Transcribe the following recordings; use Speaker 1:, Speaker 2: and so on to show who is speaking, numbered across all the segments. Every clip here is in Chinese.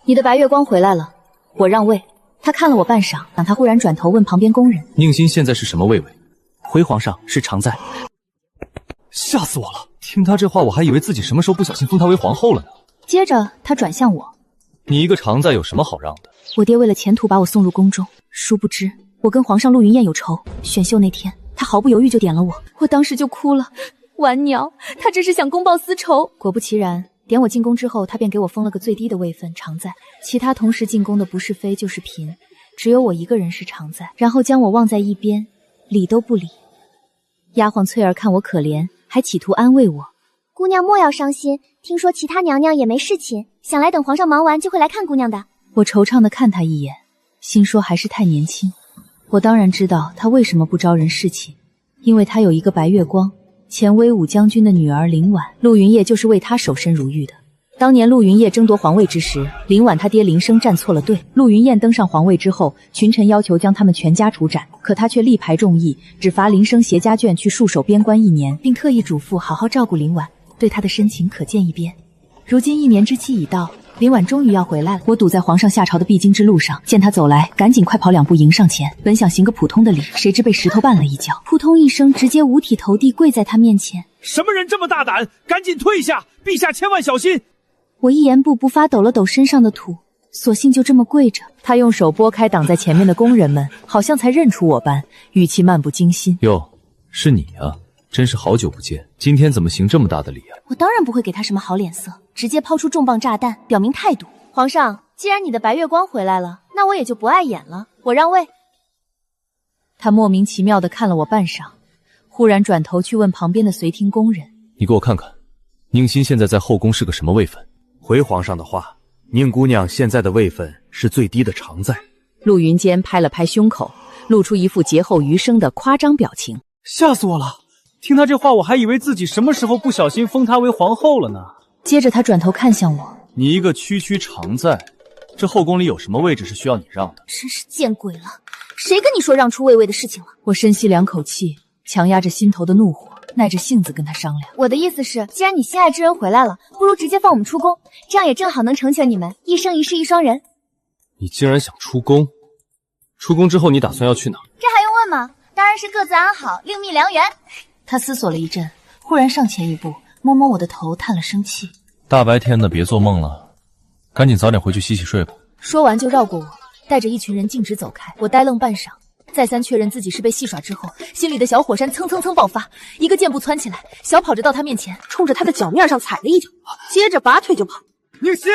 Speaker 1: 你的白月光回来了，我让位。他看了我半晌，他忽然转头问旁边宫人：
Speaker 2: 宁心现在是什么位位？
Speaker 3: 回皇上，是常在。
Speaker 2: 吓死我了！听他这话，我还以为自己什么时候不小心封她为皇后了呢。
Speaker 1: 接着他转向我：
Speaker 2: 你一个常在有什么好让的？
Speaker 1: 我爹为了前途把我送入宫中，殊不知我跟皇上陆云燕有仇。选秀那天，他毫不犹豫就点了我，我当时就哭了。顽鸟，他这是想公报私仇。果不其然，点我进宫之后，他便给我封了个最低的位分常在，其他同时进宫的不是妃就是嫔，只有我一个人是常在，然后将我忘在一边，理都不理。丫鬟翠儿看我可怜，还企图安慰我：
Speaker 4: 姑娘莫要伤心，听说其他娘娘也没事情，想来等皇上忙完就会来看姑娘的。
Speaker 1: 我惆怅地看他一眼，心说还是太年轻。我当然知道他为什么不招人侍寝，因为他有一个白月光，前威武将军的女儿林婉，陆云烨就是为他守身如玉的。当年陆云烨争夺皇位之时，林婉他爹林升站错了队，陆云燕登上皇位之后，群臣要求将他们全家处斩，可他却力排众议，只罚林升携家眷去戍守边关1年，并特意嘱咐好好照顾林婉，对他的深情可见一斑。如今1年之期已到，林婉终于要回来了。我堵在皇上下朝的必经之路上，见他走来，赶紧快跑2步迎上前，本想行个普通的礼，谁知被石头绊了一跤，扑通一声，直接五体投地跪在他面前。
Speaker 5: 什么人这么大胆？赶紧退下！陛下千万小心！
Speaker 1: 我一言不发，抖了抖身上的土，索性就这么跪着。他用手拨开挡在前面的宫人们，好像才认出我般，语气漫不经心：
Speaker 2: 哟，是你啊，真是好久不见，今天怎么行这么大的礼啊？
Speaker 1: 我当然不会给他什么好脸色，直接抛出重磅炸弹，表明态度。皇上，既然你的白月光回来了，那我也就不碍眼了，我让位。他莫名其妙地看了我半晌，忽然转头去问旁边的随听宫人：
Speaker 2: 你给我看看，宁心现在在后宫是个什么位分？
Speaker 3: 回皇上的话，宁姑娘现在的位分是最低的常在。
Speaker 1: 陆云间拍了拍胸口，露出一副劫后余生的夸张表情。
Speaker 5: 吓死我了！听他这话，我还以为自己什么时候不小心封她为皇后了呢。
Speaker 1: 接着他转头看向我：
Speaker 2: 你一个区常在，这后宫里有什么位置是需要你让的？
Speaker 1: 真是见鬼了，谁跟你说让出位的事情了？我深吸2口气，强压着心头的怒火，耐着性子跟他商量。我的意思是，既然你心爱之人回来了，不如直接放我们出宫，这样也正好能成全你们一生一世一双人。
Speaker 2: 你竟然想出宫？出宫之后你打算要去哪儿？
Speaker 4: 这还用问吗？当然是各自安好，另觅良缘。
Speaker 1: 他思索了一阵，忽然上前一步，摸摸我的头，叹了声气：
Speaker 2: 大白天的别做梦了，赶紧早点回去洗洗睡吧。
Speaker 1: 说完就绕过我，带着一群人径直走开。我呆愣半晌，再三确认自己是被戏耍之后，心里的小火山蹭蹭蹭爆发，一个箭步窜起来，小跑着到他面前，冲着他的脚面上踩了一脚，接着拔腿就跑。
Speaker 5: 宁心，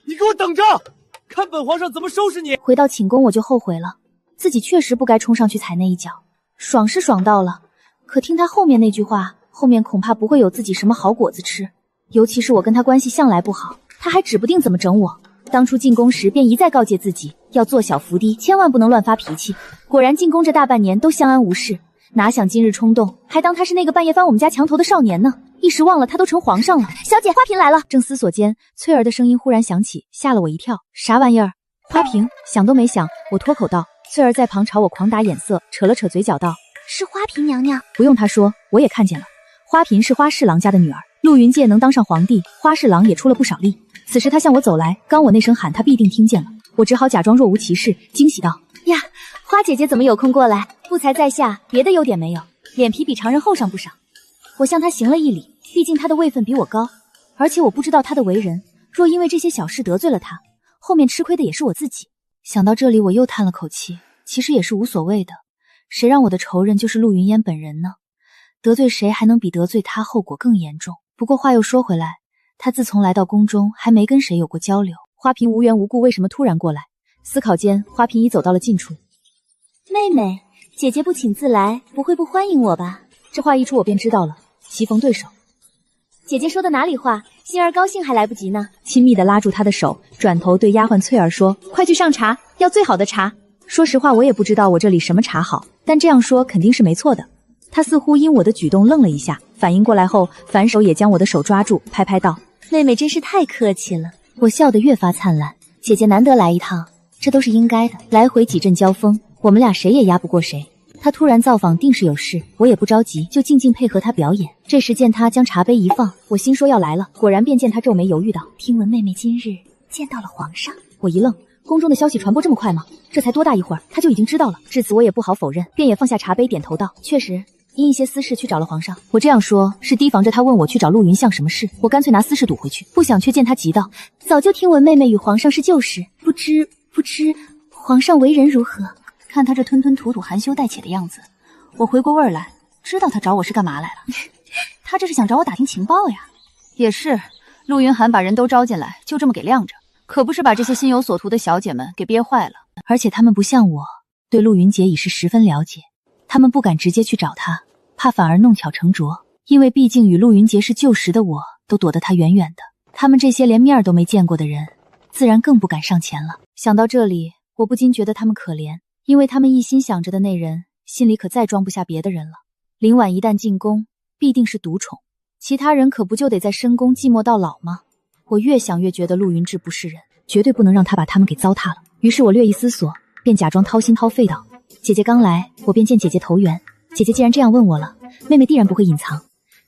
Speaker 5: 你给我等着，看本皇上怎么收拾你！
Speaker 1: 回到寝宫我就后悔了，自己确实不该冲上去踩那一脚，爽是爽到了，可听他后面那句话，后面恐怕不会有自己什么好果子吃。尤其是我跟他关系向来不好，他还指不定怎么整我。当初进宫时便一再告诫自己要做小伏低，千万不能乱发脾气。果然进宫这大半年都相安无事，哪想今日冲动，还当他是那个半夜翻我们家墙头的少年呢，一时忘了他都成皇上了。小姐，花瓶来了。正思索间，翠儿的声音忽然响起，吓了我一跳。啥玩意儿？花瓶？想都没想，我脱口道。翠儿在旁朝我狂打眼色，扯了扯嘴角道：
Speaker 4: 是花瓶娘娘。
Speaker 1: 不用他说，我也看见了。花瓶是花侍郎家的女儿，陆云界能当上皇帝，花侍郎也出了不少力。此时他向我走来，刚我那声喊他必定听见了，我只好假装若无其事，惊喜道：呀，花姐姐怎么有空过来？不才在下，别的优点没有，脸皮比常人厚上不少。我向他行了一礼，毕竟他的位分比我高，而且我不知道他的为人，若因为这些小事得罪了他，后面吃亏的也是我自己。想到这里，我又叹了口气，其实也是无所谓的，谁让我的仇人就是陆云烟本人呢？得罪谁还能比得罪他后果更严重？不过话又说回来，他自从来到宫中，还没跟谁有过交流。花瓶无缘无故为什么突然过来？思考间，花瓶已走到了近处。
Speaker 4: 妹妹，姐姐不请自来，不会不欢迎我吧？
Speaker 1: 这话一出，我便知道了，棋逢对手。
Speaker 4: 姐姐说的哪里话？心儿高兴还来不及呢。
Speaker 1: 亲密地拉住她的手，转头对丫鬟翠儿说：快去上茶，要最好的茶。说实话，我也不知道我这里什么茶好，但这样说肯定是没错的。她似乎因我的举动愣了一下，反应过来后，反手也将我的手抓住，拍拍道：妹妹真是太客气了。我笑得越发灿烂，姐姐难得来一趟，这都是应该的。来回几阵交锋，我们俩谁也压不过谁。他突然造访定是有事，我也不着急，就静静配合他表演。这时见他将茶杯一放，我心说要来了，果然便见他皱眉犹豫道：听闻妹妹今日见到了皇上。我一愣，宫中的消息传播这么快吗？这才多大一会儿，他就已经知道了。至此我也不好否认，便也放下茶杯，点头道：确实，因一些私事去找了皇上。我这样说，是提防着他问我去找陆云像什么事，我干脆拿私事堵回去。不想却见他急道：早就听闻妹妹与皇上是旧识，不知皇上为人如何？看他这吞吞吐吐、含羞带怯的样子，我回过味儿来，知道他找我是干嘛来了。他这是想找我打听情报呀。也是，陆云寒把人都招进来，就这么给晾着，可不是把这些心有所图的小姐们给憋坏了。而且他们不像我，对陆云杰已是十分了解，他们不敢直接去找他，怕反而弄巧成拙。因为毕竟与陆云杰是旧识的我，都躲得他远远的。他们这些连面都没见过的人，自然更不敢上前了。想到这里，我不禁觉得他们可怜，因为他们一心想着的那人，心里可再装不下别的人了。林婉一旦进宫，必定是独宠，其他人可不就得在深宫寂寞到老吗？我越想越觉得陆云志不是人，绝对不能让他把他们给糟蹋了。于是我略一思索，便假装掏心掏肺道：姐姐刚来，我便见姐姐投缘。姐姐既然这样问我了，妹妹必然不会隐藏，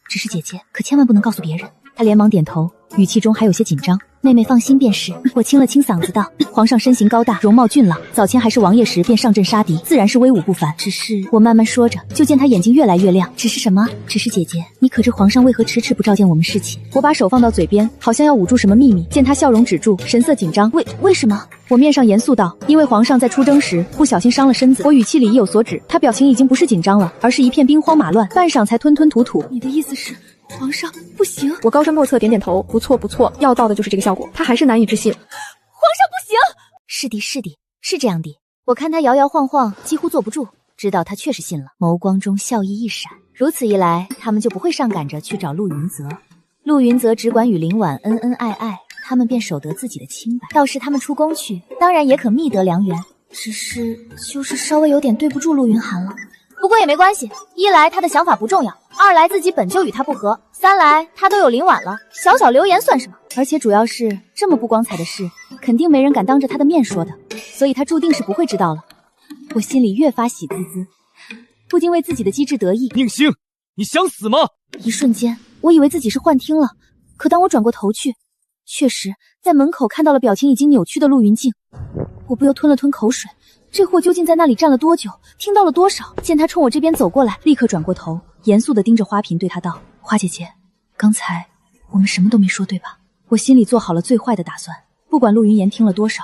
Speaker 1: 只是姐姐可千万不能告诉别人。她连忙点头，语气中还有些紧张。妹妹放心便是。我清了清嗓子道：皇上身形高大，容貌俊朗，早前还是王爷时便上阵杀敌，自然是威武不凡。只是我慢慢说着，就见他眼睛越来越亮。只是什么？只是姐姐，你可知皇上为何迟迟不召见我们侍寝？我把手放到嘴边，好像要捂住什么秘密，见他笑容止住，神色紧张。为什么？我面上严肃道：因为皇上在出征时不小心伤了身子。我语气里意有所指，他表情已经不是紧张了，而是一片兵荒马乱，半晌才吞吞吐吐：你的意思是皇上不行？
Speaker 6: 我高深莫测点点头，不错不错，要到的就是这个效果。他还是难以置信，皇
Speaker 1: 上不行。是的，是这样的。我看他摇摇晃晃，几乎坐不住，知道他确实信了，眸光中笑意一闪。如此一来，他们就不会上赶着去找陆云泽。陆云泽只管与林婉恩恩爱爱，他们便守得自己的清白。到时他们出宫去，当然也可觅得良缘。只是就是稍微有点对不住陆云寒了。不过也没关系，一来他的想法不重要，二来自己本就与他不合，三来他都有林婉了，小小流言算什么？而且主要是这么不光彩的事，肯定没人敢当着他的面说的，所以他注定是不会知道了。我心里越发喜滋滋，不禁为自己的机智得意。
Speaker 2: 宁星，你想死吗？
Speaker 1: 一瞬间，我以为自己是幻听了，可当我转过头去，确实在门口看到了表情已经扭曲的陆云静。我不由吞了吞口水，这货究竟在那里站了多久，听到了多少？见他冲我这边走过来，立刻转过头，严肃地盯着花瓶，对他道：花姐姐，刚才我们什么都没说对吧？我心里做好了最坏的打算，不管陆云言听了多少，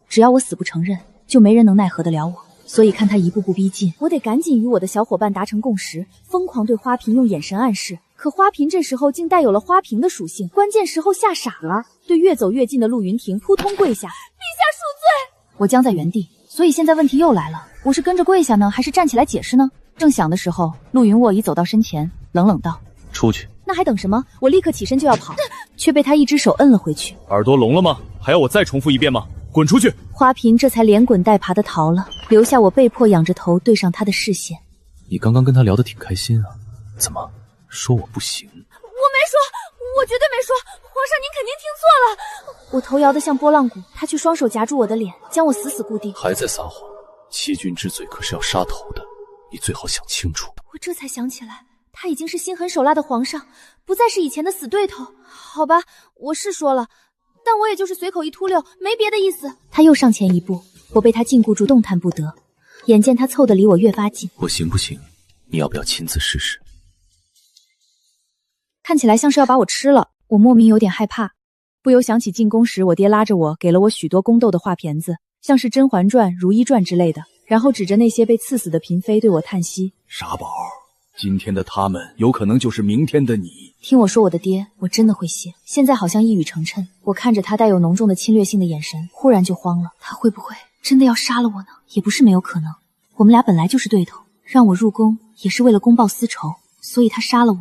Speaker 1: 只要我死不承认，就没人能奈何得了我。所以看他一步步逼近，我得赶紧与我的小伙伴达成共识，疯狂对花瓶用眼神暗示。可花瓶这时候竟带有了花瓶的属性，关键时候吓傻了，对越走越近的陆云婷扑通跪下：陛下恕罪！我僵在原地，所以现在问题又来了，我是跟着跪下呢，还是站起来解释呢？正想的时候，陆云沃已走到身前，冷冷道：
Speaker 3: 出去。
Speaker 1: 那还等什么？我立刻起身就要跑，却被他一只手摁了回去。
Speaker 2: 耳朵聋了吗？还要我再重复一遍吗？滚出去！
Speaker 1: 花瓶这才连滚带爬的逃了，留下我被迫仰着头对上他的视线。
Speaker 2: 你刚刚跟他聊得挺开心啊，怎么说我不行？
Speaker 1: 我没说，我绝对没说，皇上您肯定听错了。我头摇得像拨浪鼓，他却双手夹住我的脸，将我死死固定。
Speaker 2: 还在撒谎，欺君之罪可是要杀头的，你最好想清楚。
Speaker 1: 我这才想起来，他已经是心狠手辣的皇上，不再是以前的死对头。好吧，我是说了，但我也就是随口一秃溜，没别的意思。他又上前一步，我被他禁锢住，动弹不得。眼见他凑得离我越发近，
Speaker 2: 我行不行？你要不要亲自试试？
Speaker 1: 看起来像是要把我吃了，我莫名有点害怕，不由想起进宫时我爹拉着我，给了我许多宫斗的画片子，像是《甄嬛传》《如懿传》之类的，然后指着那些被赐死的嫔妃对我叹息：
Speaker 3: 傻宝，今天的他们有可能就是明天的你。
Speaker 1: 听我说我的爹，我真的会谢。现在好像一语成谶，我看着他带有浓重的侵略性的眼神，忽然就慌了。他会不会真的要杀了我呢？也不是没有可能，我们俩本来就是对头，让我入宫也是为了公报私仇，所以他杀了我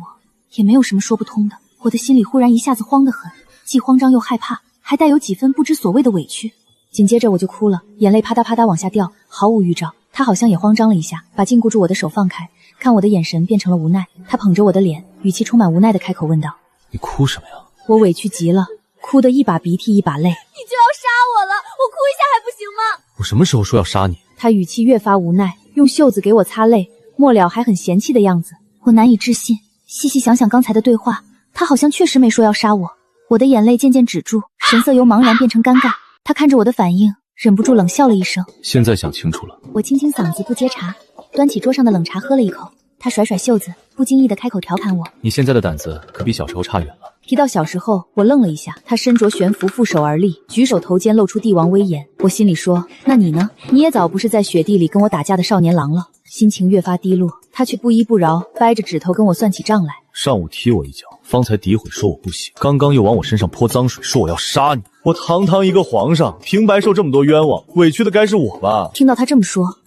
Speaker 1: 也没有什么说不通的。我的心里忽然一下子慌得很，既慌张又害怕，还带有几分不知所谓的委屈。紧接着我就哭了，眼泪啪嗒啪嗒往下掉，毫无预兆。他好像也慌张了一下，把禁锢住我的手放开，看我的眼神变成了无奈。他捧着我的脸，语气充满无奈地开口问道：
Speaker 2: 你哭什么呀？
Speaker 1: 我委屈极了，哭得一把鼻涕一把泪。你就要杀我了，我哭一下还不行吗？
Speaker 2: 我什么时候说要杀你？
Speaker 1: 他语气越发无奈，用袖子给我擦泪，末了还很嫌弃的样子。我难以置信，细细想想刚才的对话，他好像确实没说要杀我。我的眼泪渐渐止住，神色由茫然变成尴尬。他看着我的反应，忍不住冷笑了一声。
Speaker 2: 现在想清楚了。
Speaker 1: 我清清嗓子不接茬，端起桌上的冷茶喝了一口。他甩甩袖子，不经意地开口调侃我：
Speaker 2: 你现在的胆子可比小时候差远了。
Speaker 1: 提到小时候，我愣了一下。他身着玄服，负手而立，举手头间露出帝王威严。我心里说，那你呢？你也早不是在雪地里跟我打架的少年郎了。心情越发低落，他却不依不饶，掰着指头跟我算起账来。
Speaker 3: 上午踢我一脚，方才诋毁说我不行，刚刚又往我身上泼脏水，说我要杀你。我堂堂一个皇上，平白受这么多冤枉，委屈的该是我吧？
Speaker 1: 听到他这么说，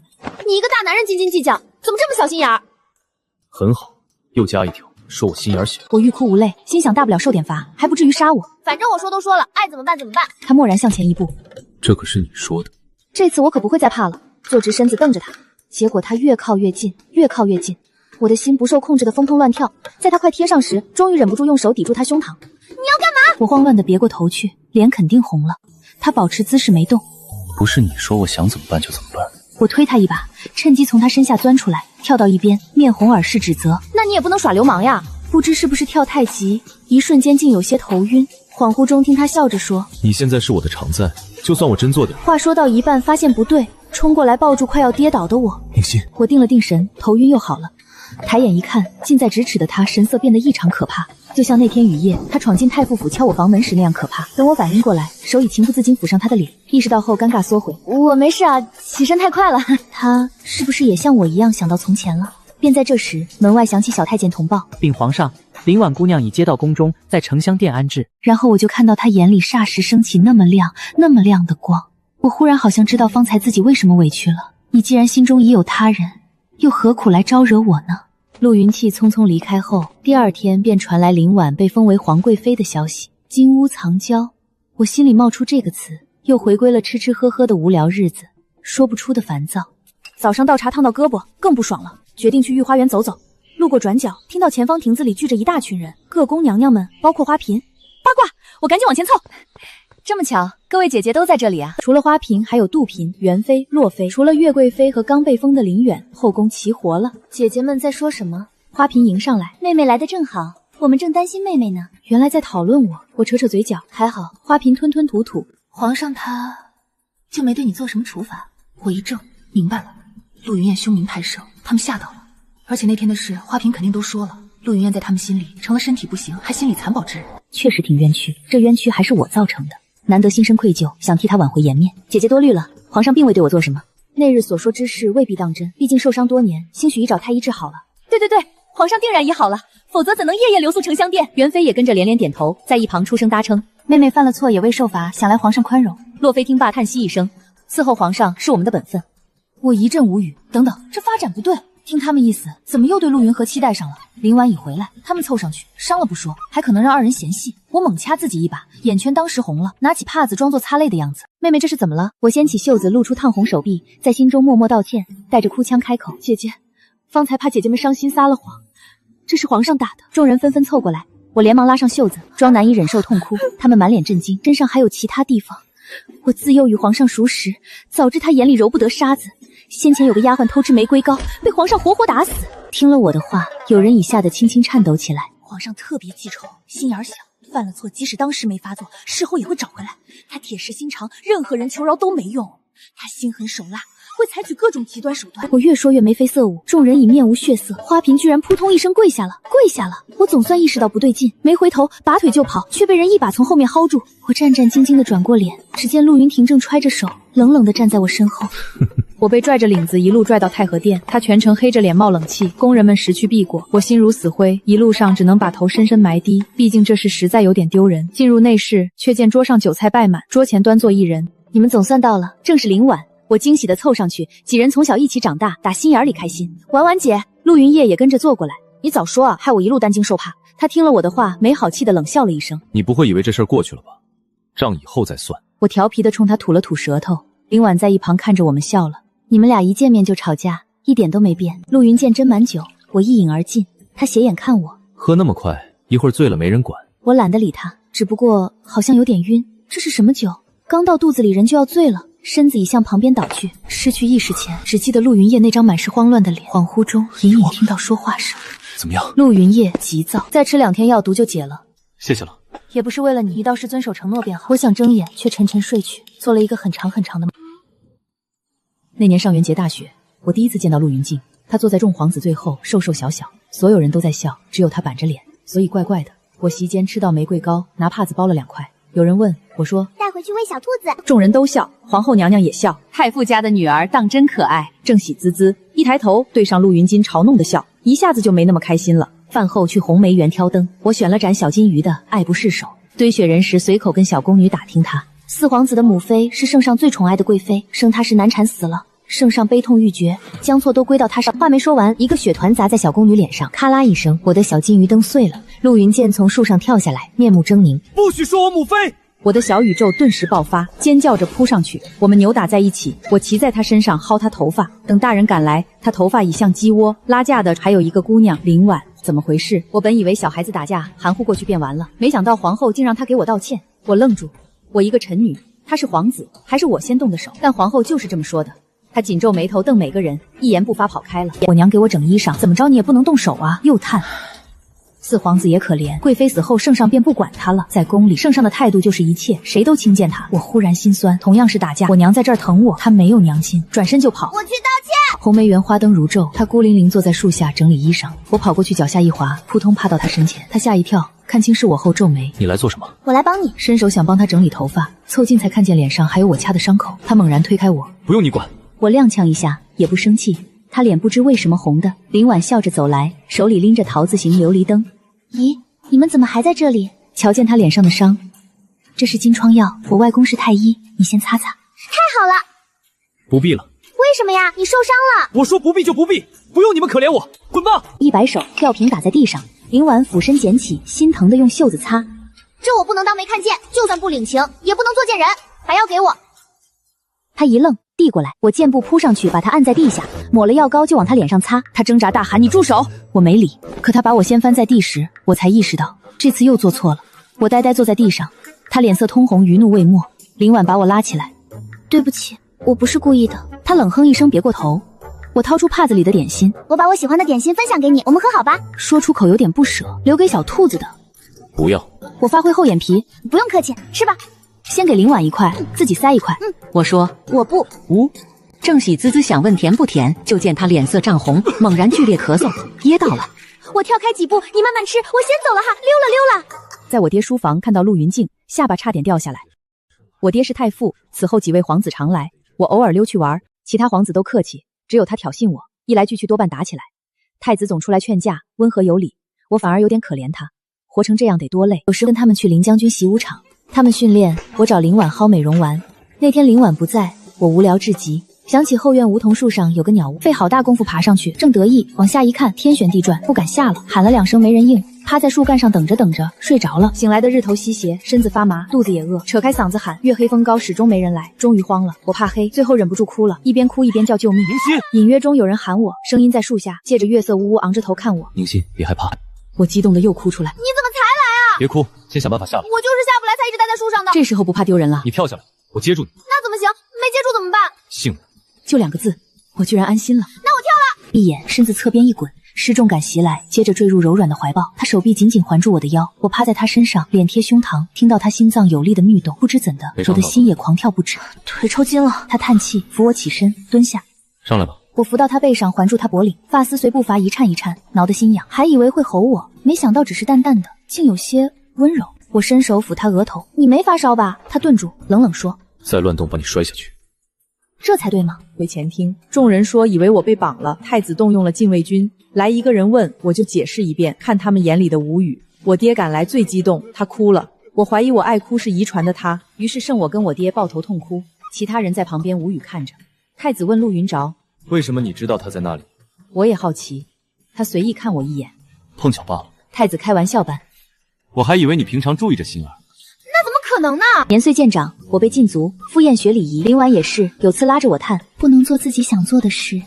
Speaker 4: 你一个大男人斤斤计较，怎么这么小心眼儿？
Speaker 3: 很好，又加一条，说我心眼小。
Speaker 1: 我欲哭无泪，心想大不了受点罚，还不至于杀我。
Speaker 4: 反正我说都说了，爱怎么办怎么办。
Speaker 1: 他蓦然向前一步，
Speaker 2: 这可是你说的。
Speaker 1: 这次我可不会再怕了，坐直身子瞪着他。结果他越靠越近，越靠越近，我的心不受控制的疯砰乱跳。在他快贴上时，终于忍不住用手抵住他胸膛。你要干嘛？我慌乱的别过头去，脸肯定红了。他保持姿势没动。
Speaker 2: 不是你说我想怎么办就怎么办。
Speaker 1: 我推他一把，趁机从他身下钻出来，跳到一边，面红耳赤指责。
Speaker 4: 那你也不能耍流氓呀！
Speaker 1: 不知是不是跳太急，一瞬间竟有些头晕。恍惚中听他笑着说：
Speaker 2: 你现在是我的常在，就算我真做点。
Speaker 1: 话说到一半发现不对，冲过来抱住快要跌倒的我。
Speaker 2: 宁心，
Speaker 1: 我定了定神，头晕又好了。抬眼一看，近在咫尺的他神色变得异常可怕，就像那天雨夜他闯进太傅府敲我房门时那样可怕。等我反应过来，手已情不自禁抚上他的脸，意识到后尴尬缩回。
Speaker 4: 我没事啊，起身太快了。
Speaker 1: 他是不是也像我一样想到从前了？便在这时，门外响起小太监通报：
Speaker 7: 禀皇上，林婉姑娘已接到宫中，在沉香殿安置。
Speaker 1: 然后我就看到他眼里霎时升起那么亮的光。我忽然好像知道方才自己为什么委屈了。你既然心中已有他人，又何苦来招惹我呢？陆云气匆匆离开后，第二天便传来林婉被封为皇贵妃的消息。金屋藏娇，我心里冒出这个词，又回归了吃吃喝喝的无聊日子，说不出的烦躁。早上倒茶烫到胳膊，更不爽了，决定去御花园走走。路过转角，听到前方亭子里聚着一大群人，各宫娘娘们，包括花瓶。八卦，我赶紧往前凑。这么巧，各位姐姐都在这里啊！除了花瓶，还有杜嫔、元妃、洛妃，除了岳贵妃和刚被封的林远，后宫齐活了。姐姐们在说什么？花瓶迎上来，
Speaker 4: 妹妹来得正好，我们正担心妹妹呢。
Speaker 1: 原来在讨论我。我扯扯嘴角，还好。花瓶吞吞吐吐，
Speaker 8: 皇上他就没对你做什么处罚。我一怔，明白了，陆云燕凶名太盛，他们吓到了。而且那天的事，花瓶肯定都说了。陆云燕在他们心里成了身体不行还心理残暴之人，
Speaker 1: 确实挺冤屈。这冤屈还是我造成的。难得心生愧疚，想替他挽回颜面。姐姐多虑了，皇上并未对我做什么。那日所说之事未必当真，毕竟受伤多年，兴许已找太医治好了。
Speaker 4: 对，皇上定然医好了，否则怎能夜夜留宿沉香殿？
Speaker 1: 元妃也跟着连连点头，在一旁出声搭称：妹妹犯了错也未受罚，想来皇上宽容。洛妃听罢叹息一声：伺候皇上是我们的本分。我一阵无语，等等，这发展不对。听他们意思，怎么又对陆云和期待上了？林婉已回来，他们凑上去，伤了不说，还可能让二人嫌隙。我猛掐自己一把，眼圈当时红了，拿起帕子装作擦泪的样子。妹妹这是怎么了？我掀起袖子，露出烫红手臂，在心中默默道歉，带着哭腔开口：姐姐，方才怕姐姐们伤心撒了谎，这是皇上打的。众人纷纷凑过来，我连忙拉上袖子，装难以忍受痛哭。他们满脸震惊，身上还有其他地方。我自幼与皇上熟识，早知他眼里揉不得沙子。先前有个丫鬟偷吃玫瑰膏，被皇上活活打死。听了我的话，有人已吓得轻轻颤抖起来。
Speaker 8: 皇上特别记仇，心眼小，犯了错即使当时没发作，事后也会找回来。他铁石心肠，任何人求饶都没用。他心狠手辣，会采取各种极端手段。
Speaker 1: 我越说越眉飞色舞，众人已面无血色。花瓶居然扑通一声跪下了。我总算意识到不对劲，没回头，拔腿就跑，却被人一把从后面薅住。我战战兢兢地转过脸，只见陆云婷正揣着手，冷冷地站在我身后。我被拽着领子一路拽到太和殿，他全程黑着脸冒冷气，宫人们识趣避过，我心如死灰，一路上只能把头深深埋低，毕竟这事实在有点丢人。进入内室，却见桌上酒菜摆满，桌前端坐一人。你们总算到了，正是林婉。我惊喜地凑上去，几人从小一起长大，打心眼里开心。婉姐，陆云夜也跟着坐过来。你早说啊，害我一路担惊受怕。他听了我的话，没好气地冷笑了一声。
Speaker 2: 你不会以为这事儿过去了吧？账以后再算。
Speaker 1: 我调皮地冲他吐了吐舌头。林婉在一旁看着我们笑了。你们俩一见面就吵架，一点都没变。陆云见斟满酒，我一饮而尽。他斜眼看我，
Speaker 2: 喝那么快，一会儿醉了没人管。
Speaker 1: 我懒得理他，只不过好像有点晕。这是什么酒？刚到肚子里人就要醉了。身子已向旁边倒去，失去意识前，只记得陆云夜那张满是慌乱的脸。恍惚中，隐隐听到说话声。
Speaker 2: 怎么样？
Speaker 1: 陆云夜急躁，再吃2天药毒就解了。
Speaker 2: 谢谢了。
Speaker 1: 也不是为了你，一到是遵守承诺便好。我想睁眼，却沉沉睡去，做了一个很长很长的梦。那年上元节大雪，我第一次见到陆云静，她坐在众皇子最后，瘦瘦小小，所有人都在笑，只有她板着脸，所以怪怪的。我席间吃到玫瑰糕，拿帕子包了2块。有人问我说：“
Speaker 4: 带回去喂小兔子。”
Speaker 1: 众人都笑，皇后娘娘也笑。太傅家的女儿当真可爱，正喜滋滋，一抬头对上陆云金嘲弄的笑，一下子就没那么开心了。饭后去红梅园挑灯，我选了盏小金鱼的爱不释手。堆雪人时，随口跟小宫女打听她。四皇子的母妃是圣上最宠爱的贵妃，生她时难产死了。圣上悲痛欲绝，将错都归到她上。话没说完，一个雪团砸在小宫女脸上，咔啦一声，我的小金鱼灯碎了。陆云剑从树上跳下来，面目狰狞，
Speaker 5: 不许说我母妃！
Speaker 1: 我的小宇宙顿时爆发，尖叫着扑上去，我们扭打在一起，我骑在他身上薅他头发。等大人赶来，他头发已像鸡窝。拉架的还有一个姑娘林婉，怎么回事？我本以为小孩子打架含糊过去便完了，没想到皇后竟让他给我道歉。我愣住，我一个臣女，他是皇子，还是我先动的手？但皇后就是这么说的。他紧皱眉头瞪每个人，一言不发跑开了。我娘给我整衣裳，怎么着你也不能动手啊！又叹。四皇子也可怜，贵妃死后，圣上便不管他了。在宫里，圣上的态度就是一切，谁都轻贱他。我忽然心酸，同样是打架，我娘在这儿疼我，她没有娘亲，转身就跑。
Speaker 4: 我去道歉。
Speaker 1: 红梅园花灯如昼，她孤零零坐在树下整理衣裳。我跑过去，脚下一滑，扑通趴到她身前。她吓一跳，看清是我后皱眉：“
Speaker 3: 你来做什么？”
Speaker 4: 我来帮你。
Speaker 1: 伸手想帮她整理头发，凑近才看见脸上还有我掐的伤口。她猛然推开我：“
Speaker 2: 不用你管。”
Speaker 1: 我踉跄一下，也不生气。她脸不知为什么红的。林婉笑着走来，手里拎着桃子形琉璃灯。
Speaker 4: 咦，你们怎么还在这里？
Speaker 1: 瞧见他脸上的伤，这是金疮药，我外公是太医，你先擦擦。
Speaker 4: 太好了。
Speaker 3: 不必了。
Speaker 4: 为什么呀？你受伤了。
Speaker 5: 我说不必就不必，不用你们可怜我，滚吧！
Speaker 1: 一摆手，吊瓶打在地上，林婉俯身捡起，心疼的用袖子擦。
Speaker 4: 这我不能当没看见，就算不领情，也不能作贱人，还要给我。
Speaker 1: 他一愣，递过来，我箭步扑上去，把他按在地下，抹了药膏就往他脸上擦。他挣扎大喊：“你住手！”我没理，可他把我掀翻在地时，我才意识到这次又做错了。我呆呆坐在地上，他脸色通红，余怒未没。林婉把我拉起来：“对不起，我不是故意的。”他冷哼一声，别过头。我掏出帕子里的点心，
Speaker 4: 我把我喜欢的点心分享给你，我们和好吧？
Speaker 1: 说出口有点不舍，留给小兔子的。
Speaker 3: 不要。
Speaker 1: 我发挥厚眼皮，
Speaker 4: 不用客气，吃吧。
Speaker 1: 先给林婉一块，自己塞一块。
Speaker 7: 我说
Speaker 4: 我不。
Speaker 7: 正喜滋滋想问甜不甜，就见他脸色涨红，猛然剧烈咳嗽，噎到了。
Speaker 4: 我跳开几步，你慢慢吃，我先走了哈，溜了。
Speaker 1: 在我爹书房看到陆云静，下巴差点掉下来。我爹是太傅，此后几位皇子常来，我偶尔溜去玩，其他皇子都客气，只有他挑衅我，一来聚去多半打起来。太子总出来劝架，温和有礼，我反而有点可怜他，活成这样得多累。有时跟他们去临将军习武场，他们训练，我找林婉薅美容丸。那天林婉不在，我无聊至极，想起后院梧桐树上有个鸟屋，费好大功夫爬上去，正得意，往下一看，天旋地转，不敢下了，喊了2声没人应，趴在树干上等着睡着了。醒来的日头西斜，身子发麻，肚子也饿，扯开嗓子喊，月黑风高，始终没人来，终于慌了。我怕黑，最后忍不住哭了，一边哭一边叫救命。
Speaker 5: 宁心，
Speaker 1: 隐约中有人喊我，声音在树下，借着月色呜呜昂着头看我。
Speaker 2: 宁心，别害怕。
Speaker 1: 我激动的又哭出来。
Speaker 4: 你怎么才来啊？
Speaker 2: 别哭，先想办法下来。
Speaker 4: 我就是下不来，才一直待在树上的。
Speaker 1: 这时候不怕丢人了？
Speaker 2: 你跳下来，我接住你。
Speaker 4: 那怎么行？没接住怎么办？
Speaker 2: 幸运。
Speaker 1: 就2个字，我居然安心了。
Speaker 4: 那我跳了。
Speaker 1: 闭眼，身子侧边一滚，失重感袭来，接着坠入柔软的怀抱。他手臂紧紧环住我的腰，我趴在他身上，脸贴胸膛，听到他心脏有力的律动，不知怎的，我的心也狂跳不止，腿抽筋了。他叹气，扶我起身，蹲下，
Speaker 2: 上来吧。
Speaker 1: 我扶到他背上，环住他脖领，发丝随步伐一颤一颤，挠得心痒，还以为会吼我，没想到只是淡淡的，竟有些温柔。我伸手抚他额头，你没发烧吧？他顿住，冷冷说：“
Speaker 3: 再乱动，把你摔下去。”
Speaker 1: 这才对吗？
Speaker 9: 回前厅，众人说以为我被绑了，太子动用了禁卫军。来一个人问，我就解释一遍，看他们眼里的无语。我爹赶来最激动，他哭了。我怀疑我爱哭是遗传的他，于是剩我跟我爹抱头痛哭，其他人在旁边无语看着。太子问陆云着，
Speaker 3: 为什么你知道他在那里？
Speaker 1: 我也好奇。他随意看我一眼，
Speaker 3: 碰巧罢了。
Speaker 1: 太子开玩笑般，
Speaker 2: 我还以为你平常注意着心儿。
Speaker 4: 那怎么可能呢？
Speaker 1: 年岁渐长，我被禁足，赴宴学礼仪。林婉也是，有次拉着我叹，不能做自己想做的事，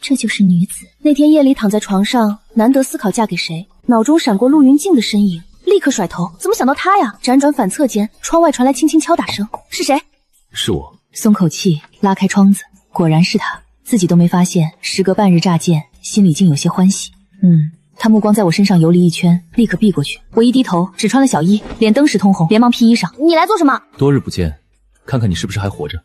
Speaker 1: 这就是女子。那天夜里躺在床上，难得思考嫁给谁，脑中闪过陆云静的身影，立刻甩头，怎么想到他呀？辗转反侧间，窗外传来轻轻敲打声，是谁？
Speaker 3: 是我。
Speaker 1: 松口气，拉开窗子，果然是他，自己都没发现。时隔半日乍见，心里竟有些欢喜。他他目光在我身上游离一圈，立刻避过去。我一低头，只穿了小衣，脸登时通红，连忙披衣裳。
Speaker 4: 你来做什么？
Speaker 2: 多日不见，看看你是不是还活着。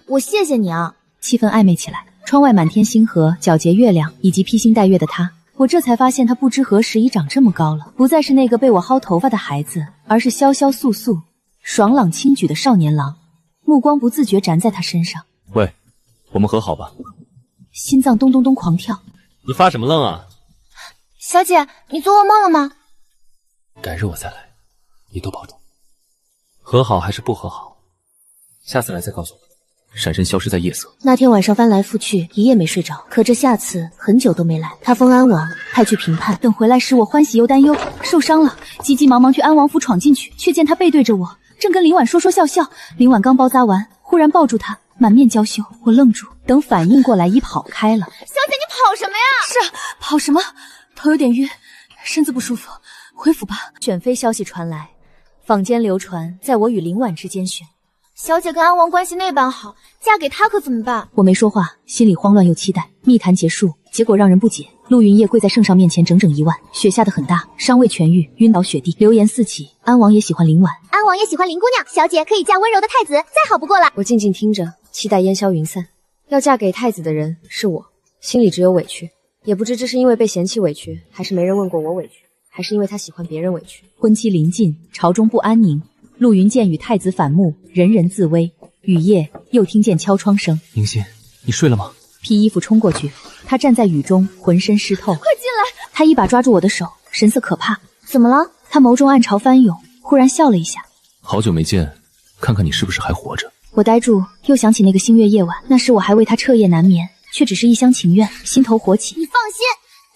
Speaker 4: 我谢谢你啊。
Speaker 1: 气氛暧昧起来，窗外满天星河，皎洁月亮，以及披星戴月的他。我这才发现他不知何时已长这么高了，不再是那个被我薅头发的孩子，而是潇潇肃肃、爽朗轻举的少年郎。目光不自觉粘在他身上。
Speaker 2: 喂，我们和好吧。
Speaker 1: 心脏咚咚咚狂跳。
Speaker 2: 你发什么愣啊？
Speaker 4: 小姐，你做噩梦了吗？
Speaker 2: 改日我再来，你多保重。和好还是不和好？下次来再告诉我。闪身消失在夜色。
Speaker 4: 那天晚上翻来覆去，一夜没睡着。可这下次很久都没来。他封安王，派去评判。
Speaker 1: 等回来时，我欢喜又担忧，受伤了，急急忙忙去安王府闯进去，却见他背对着我，正跟林婉说说笑笑。林婉刚包扎完，忽然抱住他，满面娇羞。我愣住，等反应过来，已跑开了。
Speaker 4: 小姐，你跑什么呀？
Speaker 1: 是跑什么？头有点晕，身子不舒服，回府吧。选妃消息传来，坊间流传，在我与林婉之间选。
Speaker 4: 小姐跟安王关系那般好，嫁给他可怎么办？
Speaker 1: 我没说话，心里慌乱又期待。密谈结束，结果让人不解。陆云烨跪在圣上面前整整1万，血下的很大，尚未痊愈，晕倒雪地，流言四起。安王也喜欢林婉，
Speaker 4: 安王也喜欢林姑娘，小姐可以嫁温柔的太子，再好不过了。
Speaker 6: 我静静听着，期待烟消云散。要嫁给太子的人是我，心里只有委屈，也不知这是因为被嫌弃委屈，还是没人问过我委屈，还是因为他喜欢别人委屈。
Speaker 1: 婚期临近，朝中不安宁。陆云见与太子反目，人人自危。雨夜又听见敲窗声。
Speaker 2: 宁心，你睡了吗？
Speaker 1: 披衣服冲过去，他站在雨中，浑身湿透。
Speaker 4: 快进来！
Speaker 1: 他一把抓住我的手，神色可怕。
Speaker 4: 怎么了？
Speaker 1: 他眸中暗潮翻涌，忽然笑了一下。
Speaker 2: 好久没见，看看你是不是还活着。
Speaker 1: 我呆住，又想起那个星月夜晚，那时我还为他彻夜难眠，却只是一厢情愿，心头火起。
Speaker 4: 你放心，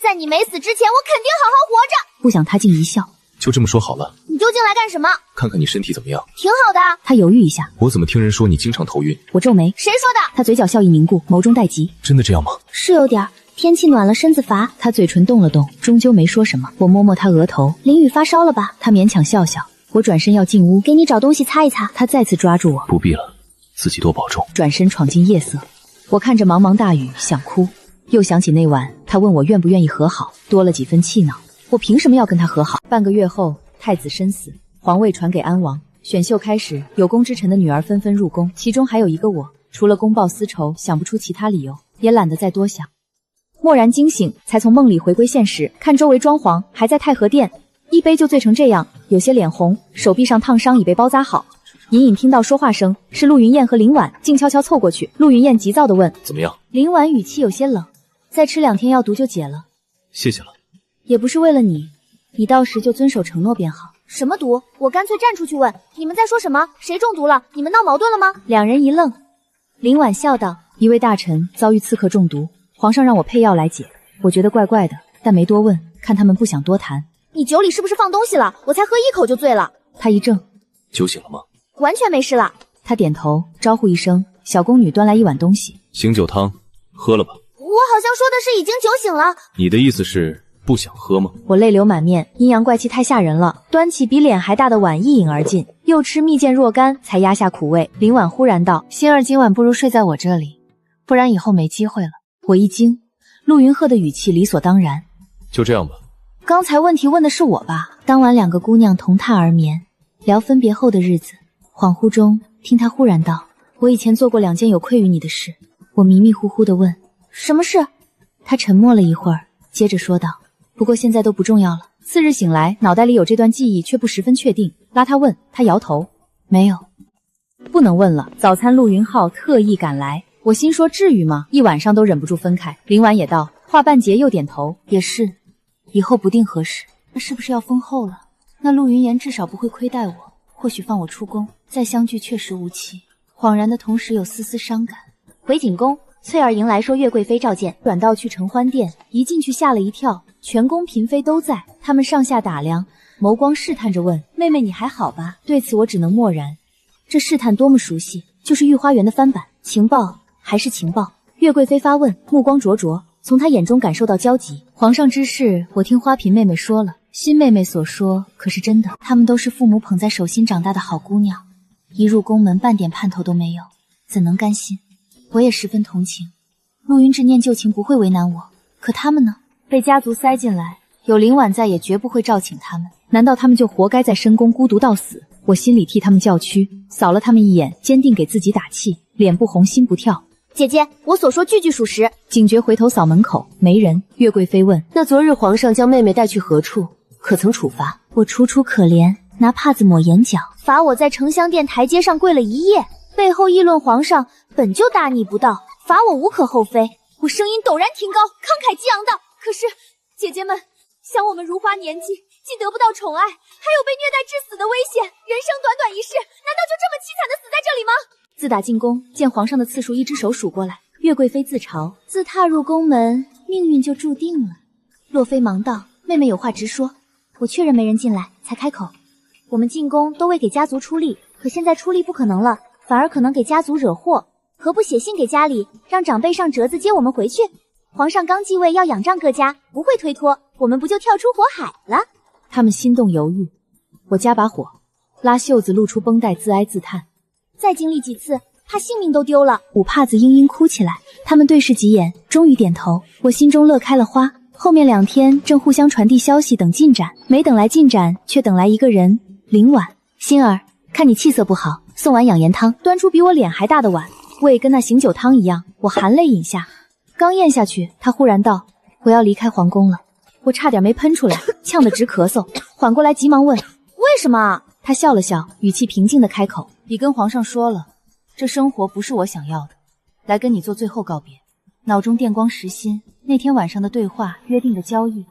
Speaker 4: 在你没死之前，我肯定好好活着。
Speaker 1: 不想他竟一笑。
Speaker 2: 就这么说好了。
Speaker 4: 你究竟来干什么？
Speaker 2: 看看你身体怎么样？
Speaker 4: 挺好的。
Speaker 1: 他犹豫一下。
Speaker 2: 我怎么听人说你经常头晕？
Speaker 1: 我皱眉。
Speaker 4: 谁说的？
Speaker 1: 他嘴角笑意凝固，眸中带急。
Speaker 2: 真的这样吗？
Speaker 4: 是有点，天气暖了，身子乏。
Speaker 1: 他嘴唇动了动，终究没说什么。我摸摸他额头，
Speaker 4: 淋雨发烧了吧？
Speaker 1: 他勉强笑笑。我转身要进屋，
Speaker 4: 给你找东西擦一擦。
Speaker 1: 他再次抓住我。
Speaker 2: 不必了，自己多保重。
Speaker 1: 转身闯进夜色。我看着茫茫大雨，想哭，又想起那晚他问我愿不愿意和好，多了几分气恼。我凭什么要跟他和好？半个月后，太子身死，皇位传给安王。选秀开始，有功之臣的女儿纷纷入宫，其中还有一个我。除了公报私仇，想不出其他理由，也懒得再多想。蓦然惊醒，才从梦里回归现实，看周围装潢，还在太和殿，一杯就醉成这样，有些脸红，手臂上烫伤已被包扎好。隐隐听到说话声，是陆云燕和林婉，静悄悄凑过去。陆云燕急躁地问：
Speaker 2: 怎么样？
Speaker 1: 林婉语气有些冷：再吃2天药毒就解了。
Speaker 2: 谢谢了。
Speaker 1: 也不是为了你，你到时就遵守承诺便好。
Speaker 4: 什么毒？我干脆站出去问，你们在说什么？谁中毒了？你们闹矛盾了吗？
Speaker 1: 两人一愣，林婉笑道：一位大臣遭遇刺客中毒，皇上让我配药来解。我觉得怪怪的，但没多问，看他们不想多谈。
Speaker 4: 你酒里是不是放东西了？我才喝1口就醉了。
Speaker 1: 他一怔，
Speaker 2: 酒醒了吗？
Speaker 4: 完全没事了。
Speaker 1: 他点头，招呼一声，小宫女端来一碗东西。
Speaker 2: 醒酒汤，喝了吧。
Speaker 4: 我好像说的是已经酒醒了。
Speaker 2: 你的意思是不想喝吗？
Speaker 1: 我泪流满面，阴阳怪气太吓人了。端起比脸还大的碗一饮而尽，又吃蜜饯若干，才压下苦味。林婉忽然道：心儿今晚不如睡在我这里，不然以后没机会了。我一惊，陆云鹤的语气理所当然。
Speaker 2: 就这样吧。
Speaker 1: 刚才问题问的是我吧？当晚2个姑娘同榻而眠，聊分别后的日子。恍惚中听他忽然道：我以前做过2件有愧于你的事。我迷迷糊糊地问：什么事？他沉默了一会儿，接着说道：不过现在都不重要了。次日醒来，脑袋里有这段记忆，却不十分确定。拉他问，他摇头，没有。不能问了。早餐陆云浩特意赶来，我心说至于吗？一晚上都忍不住分开。林婉也道，话半截又点头，也是。以后不定何时。那是不是要封后了？那陆云言至少不会亏待我，或许放我出宫，再相聚确实无期。恍然的同时有丝丝伤感。回景宫，翠儿迎来说岳贵妃召见，转道去承欢殿，一进去吓了一跳，全宫嫔妃都在，他们上下打量，眸光试探着问：妹妹你还好吧？对此我只能默然。这试探多么熟悉，就是御花园的翻版。情报还是情报？岳贵妃发问，目光灼灼，从她眼中感受到焦急。皇上之事我听花嫔妹妹说了，新妹妹所说可是真的？她们都是父母捧在手心长大的好姑娘，一入宫门半点盼头都没有，怎能甘心？我也十分同情，陆云执念旧情不会为难我，可他们呢？被家族塞进来，有林婉在也绝不会召请他们。难道他们就活该在深宫孤独到死？我心里替他们叫屈，扫了他们一眼，坚定给自己打气，脸不红心不跳。
Speaker 4: 姐姐，我所说句句属实。
Speaker 1: 警觉回头扫门口，没人。岳贵妃问：
Speaker 6: 那昨日皇上将妹妹带去何处？可曾处罚？
Speaker 4: 我楚楚可怜，拿帕子抹眼角，罚我在承香殿台阶上跪了一夜，背后议论皇上本就大逆不道，罚我无可厚非。我声音陡然挺高，慷慨激昂道：可是姐姐们，想我们如花年纪，既得不到宠爱，还有被虐待致死的危险，人生短短一世，难道就这么凄惨的死在这里吗？
Speaker 1: 自打进宫见皇上的次数，一只手数过来。岳贵妃自嘲：
Speaker 4: 自踏入宫门，命运就注定了。洛妃忙道：妹妹有话直说。我确认没人进来，才开口。我们进宫都为给家族出力，可现在出力不可能了，反而可能给家族惹祸。何不写信给家里，让长辈上折子接我们回去？皇上刚继位要仰仗各家，不会推脱，我们不就跳出火海了？
Speaker 1: 他们心动犹豫，我加把火，拉袖子露出绷带，自哀自叹。
Speaker 4: 再经历几次，怕性命都丢了。
Speaker 1: 五帕子嘤嘤哭起来。他们对视几眼，终于点头。我心中乐开了花。后面2天正互相传递消息等进展，没等来进展，却等来一个人。林婉，心儿，看你气色不好，送碗养颜汤。端出比我脸还大的碗，胃跟那醒酒汤一样。我含泪饮下，刚咽下去，他忽然道：我要离开皇宫了。我差点没喷出来，呛得直咳嗽。缓过来急忙问：为什么？他笑了笑，语气平静的开口：
Speaker 8: 你跟皇上说了，这生活不是我想要的，来跟你做最后告别。脑中电光石心，那天晚上的对话，约定的交易，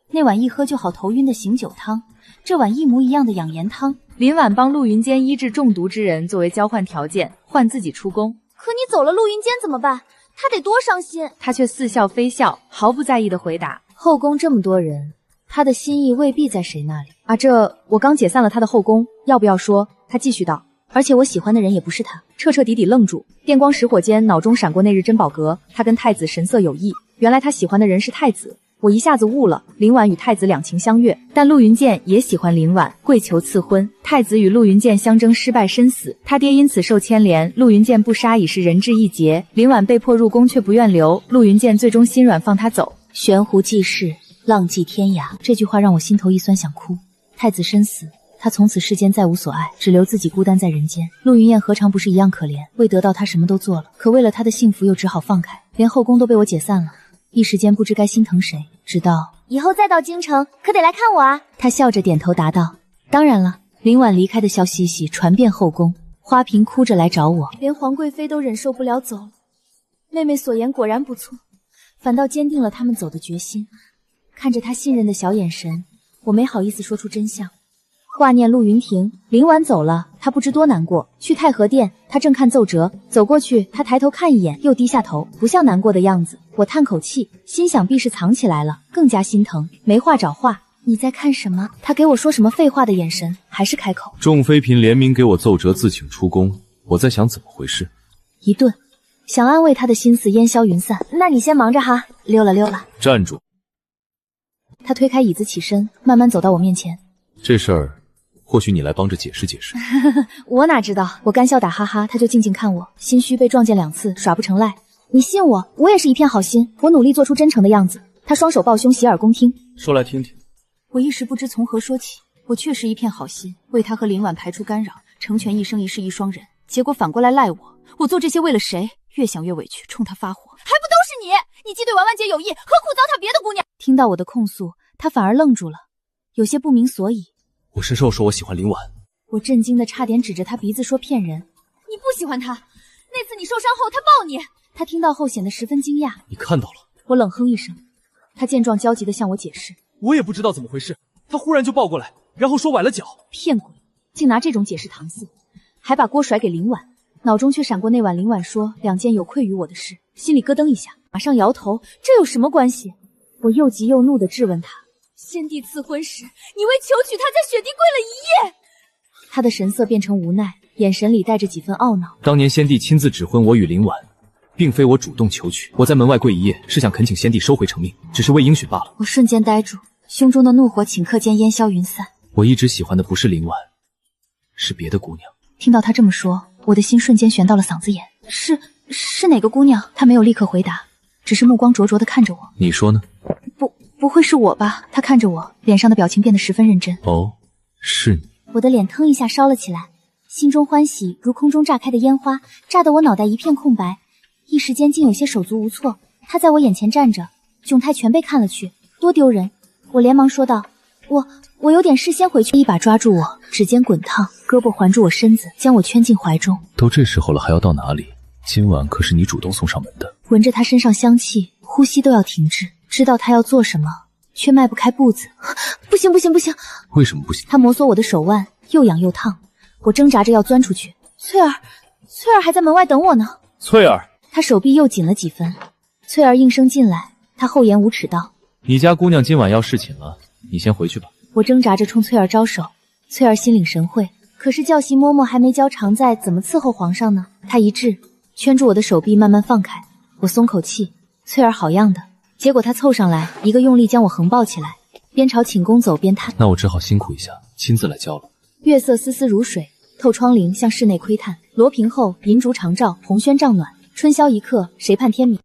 Speaker 8: 那碗一喝就好头晕的醒酒汤，这碗一模一样的养颜汤。
Speaker 9: 林婉帮陆云间医治中毒之人作为交换条件，换自己出宫。
Speaker 4: 可你走了，陆云间怎么办？他得多伤心。
Speaker 9: 他却似笑非笑，毫不在意的回答：
Speaker 1: 后宫这么多人，他的心意未必在谁那里啊。这我刚解散了他的后宫，要不要说？他继续道：而且我喜欢的人也不是他。彻彻底底愣住，电光石火间，脑中闪过那日珍宝阁，他跟太子神色有异。原来他喜欢的人是太子。我一下子悟了，林婉与太子两情相悦，但陆云剑也喜欢林婉，跪求赐婚。太子与陆云剑相争失败身死，他爹因此受牵连，陆云剑不杀已是人质一劫。林婉被迫入宫却不愿留，陆云剑最终心软放他走。悬壶济世，浪迹天涯，这句话让我心头一酸，想哭。太子身死，他从此世间再无所爱，只留自己孤单在人间。陆云燕何尝不是一样可怜？为得到他什么都做了，可为了他的幸福又只好放开，连后宫都被我解散了。一时间不知该心疼谁，直到
Speaker 4: 以后再到京城，可得来看我啊！
Speaker 1: 他笑着点头答道：当然了。林婉离开的消息传遍后宫，花瓶哭着来找我，
Speaker 4: 连皇贵妃都忍受不了走了。妹妹所言果然不错，
Speaker 1: 反倒坚定了他们走的决心。看着他信任的小眼神，我没好意思说出真相。挂念陆云婷，林婉走了，他不知多难过。去太和殿，他正看奏折，走过去，他抬头看一眼，又低下头，不像难过的样子。我叹口气，心想必是藏起来了，更加心疼，没话找话。你在看什么？他给我说什么废话的眼神，还是开口。
Speaker 3: 众妃嫔联名给我奏折自请出宫，我在想怎么回事。
Speaker 1: 一顿，想安慰他的心思烟消云散。那你先忙着哈，溜了溜了。
Speaker 3: 站住！
Speaker 1: 他推开椅子起身，慢慢走到我面前。
Speaker 3: 这事儿或许你来帮着解释解释。
Speaker 1: 我哪知道？我干笑打哈哈，他就静静看我，心虚被撞见2次，耍不成赖。你信我，我也是一片好心，我努力做出真诚的样子。他双手抱胸，洗耳恭听。
Speaker 3: 说来听听。
Speaker 8: 我一时不知从何说起，我确实一片好心，为他和林婉排除干扰，成全一生一世一双人。结果反过来赖我，我做这些为了谁？越想越委屈，冲他发火。
Speaker 4: 还不都是你？你既对婉婉姐有意，何苦糟蹋别的姑娘？
Speaker 1: 听到我的控诉，他反而愣住了，有些不明所以。
Speaker 3: 我什么时候说我喜欢林婉？
Speaker 1: 我震惊的差点指着他鼻子说骗人。
Speaker 4: 你不喜欢他？那次你受伤后他抱你。
Speaker 1: 他听到后显得十分惊讶。
Speaker 3: 你看到了？
Speaker 1: 我冷哼一声。他见状焦急地向我解释。
Speaker 5: 我也不知道怎么回事，他忽然就抱过来，然后说崴了脚。
Speaker 1: 骗鬼，竟拿这种解释搪塞，还把锅甩给林婉。脑中却闪过那晚林婉说2件有愧于我的事，心里咯噔一下，马上摇头，这有什么关系？我又急又怒地质问他。
Speaker 4: 先帝赐婚时，你为求娶她在雪地跪了1夜。
Speaker 1: 他的神色变成无奈，眼神里带着几分懊恼。
Speaker 3: 当年先帝亲自指婚我与林婉，并非我主动求娶，我在门外跪1夜，是想恳请先帝收回成命，只是未应许罢了。
Speaker 1: 我瞬间呆住，胸中的怒火顷刻间烟消云散。
Speaker 3: 我一直喜欢的不是林婉，是别的姑娘。
Speaker 1: 听到他这么说，我的心瞬间悬到了嗓子眼。是哪个姑娘？他没有立刻回答，只是目光灼灼地看着我。
Speaker 3: 你说呢？
Speaker 1: 不会是我吧？他看着我，脸上的表情变得十分认真。
Speaker 3: 哦，是你。
Speaker 4: 我的脸腾一下烧了起来，心中欢喜如空中炸开的烟花，炸得我脑袋一片空白，一时间竟有些手足无措。他在我眼前站着，窘态全被看了去，多丢人！我连忙说道：“我有点事，先回去。”一把抓住我，指尖滚烫，胳膊环住我身子，将我圈进怀中。
Speaker 3: 都这时候了，还要到哪里？今晚可是你主动送上门的。
Speaker 1: 闻着他身上香气，呼吸都要停滞，知道他要做什么，却迈不开步子。不行不行不行！
Speaker 3: 为什么不行？
Speaker 1: 他摩挲我的手腕，又痒又烫，我挣扎着要钻出去。翠儿还在门外等我呢。
Speaker 3: 翠儿，
Speaker 1: 他手臂又紧了几分。翠儿应声进来，他厚颜无耻道：“
Speaker 3: 你家姑娘今晚要侍寝了，你先回去吧。”
Speaker 1: 我挣扎着冲翠儿招手，翠儿心领神会，可是教习嬷嬷还没教常在，怎么伺候皇上呢？她一滞，圈住我的手臂，慢慢放开，我松口气。翠儿好样的！结果她凑上来，一个用力将我横抱起来，边朝寝宫走边叹：“
Speaker 2: 那我只好辛苦一下，亲自来教了。”
Speaker 1: 月色丝丝如水，透窗棂向室内窥探。罗屏后，银烛长照，红轩帐暖。春宵一刻，谁盼天明？